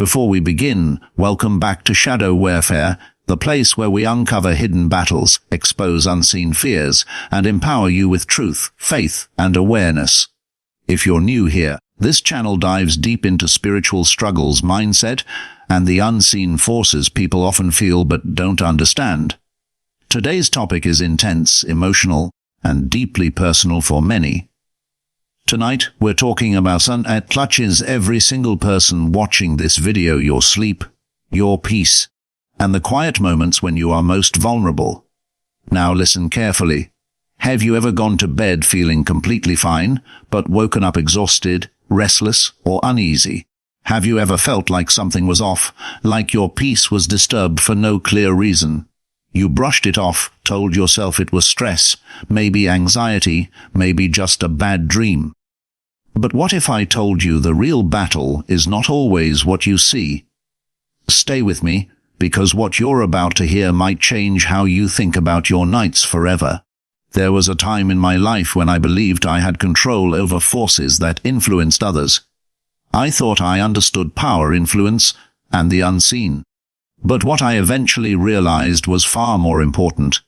Before we begin, welcome back to Shadow Warefare, the place where we uncover hidden battles, expose unseen fears, and empower you with truth, faith, and awareness. If you're new here, this channel dives deep into spiritual struggles, mindset, and the unseen forces people often feel but don't understand. Today's topic is intense, emotional, and deeply personal for many. Tonight, we're talking about something that clutches every single person watching this video: your sleep, your peace, and the quiet moments when you are most vulnerable. Now listen carefully. Have you ever gone to bed feeling completely fine, but woken up exhausted, restless, or uneasy? Have you ever felt like something was off, like your peace was disturbed for no clear reason? You brushed it off, told yourself it was stress, maybe anxiety, maybe just a bad dream. But what if I told you the real battle is not always what you see? Stay with me, because what you're about to hear might change how you think about your nights forever. There was a time in my life when I believed I had control over forces that influenced others. I thought I understood power, influence, and the unseen. But what I eventually realized was far more important.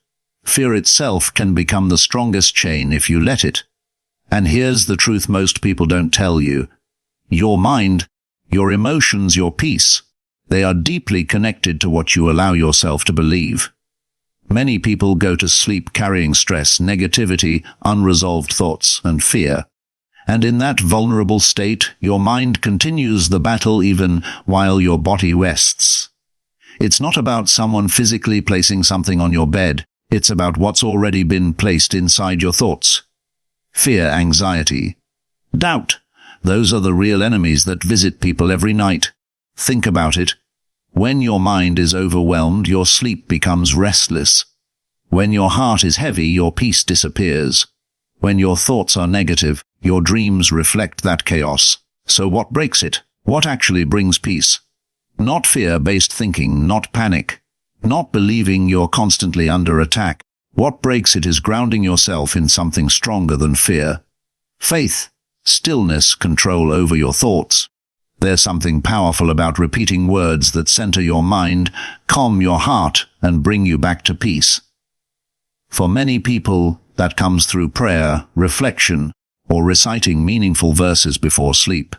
Fear itself can become the strongest chain if you let it. And here's the truth most people don't tell you. Your mind, your emotions, your peace, they are deeply connected to what you allow yourself to believe. Many people go to sleep carrying stress, negativity, unresolved thoughts, and fear. And in that vulnerable state, your mind continues the battle even while your body rests. It's not about someone physically placing something on your bed. It's about what's already been placed inside your thoughts. Fear, anxiety, doubt. Those are the real enemies that visit people every night. Think about it. When your mind is overwhelmed, your sleep becomes restless. When your heart is heavy, your peace disappears. When your thoughts are negative, your dreams reflect that chaos. So what breaks it? What actually brings peace? Not fear-based thinking, not panic, not believing you're constantly under attack. What breaks it is grounding yourself in something stronger than fear. Faith, stillness, control over your thoughts. There's something powerful about repeating words that center your mind, calm your heart, and bring you back to peace. For many people, that comes through prayer, reflection, or reciting meaningful verses before sleep.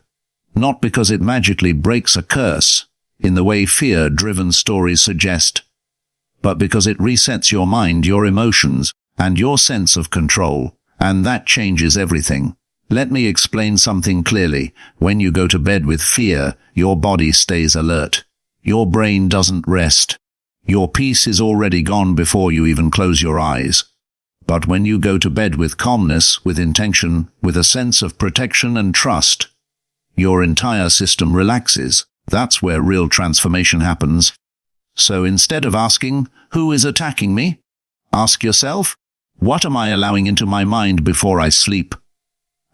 Not because it magically breaks a curse, in the way fear-driven stories suggest, but because it resets your mind, your emotions, and your sense of control, and that changes everything. Let me explain something clearly. When you go to bed with fear, your body stays alert. Your brain doesn't rest. Your peace is already gone before you even close your eyes. But when you go to bed with calmness, with intention, with a sense of protection and trust, your entire system relaxes. That's where real transformation happens. So instead of asking, "Who is attacking me?" ask yourself, "What am I allowing into my mind before I sleep?"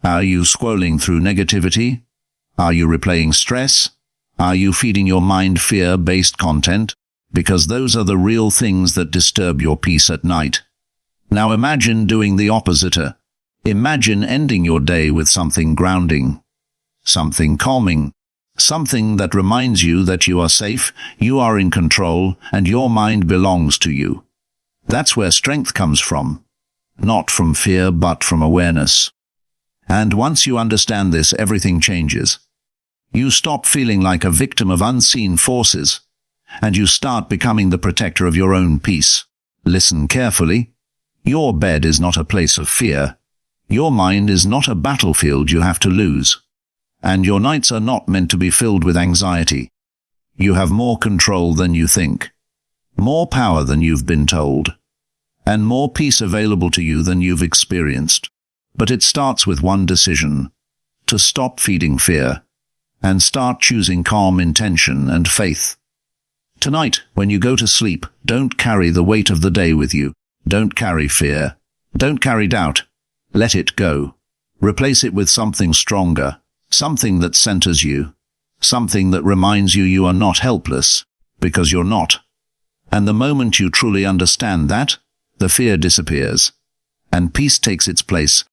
Are you scrolling through negativity? Are you replaying stress? Are you feeding your mind fear-based content? Because those are the real things that disturb your peace at night. Now imagine doing the opposite. Imagine ending your day with something grounding, something calming, something that reminds you that you are safe, you are in control, and your mind belongs to you. That's where strength comes from. Not from fear, but from awareness. And once you understand this, everything changes. You stop feeling like a victim of unseen forces, and you start becoming the protector of your own peace. Listen carefully. Your bed is not a place of fear. Your mind is not a battlefield you have to lose. And your nights are not meant to be filled with anxiety. You have more control than you think, more power than you've been told, and more peace available to you than you've experienced. But it starts with one decision: to stop feeding fear, and start choosing calm, intention, and faith. Tonight, when you go to sleep, don't carry the weight of the day with you. Don't carry fear. Don't carry doubt. Let it go. Replace it with something stronger. Something that centers you, something that reminds you are not helpless, because you're not. And the moment you truly understand that, the fear disappears, and peace takes its place,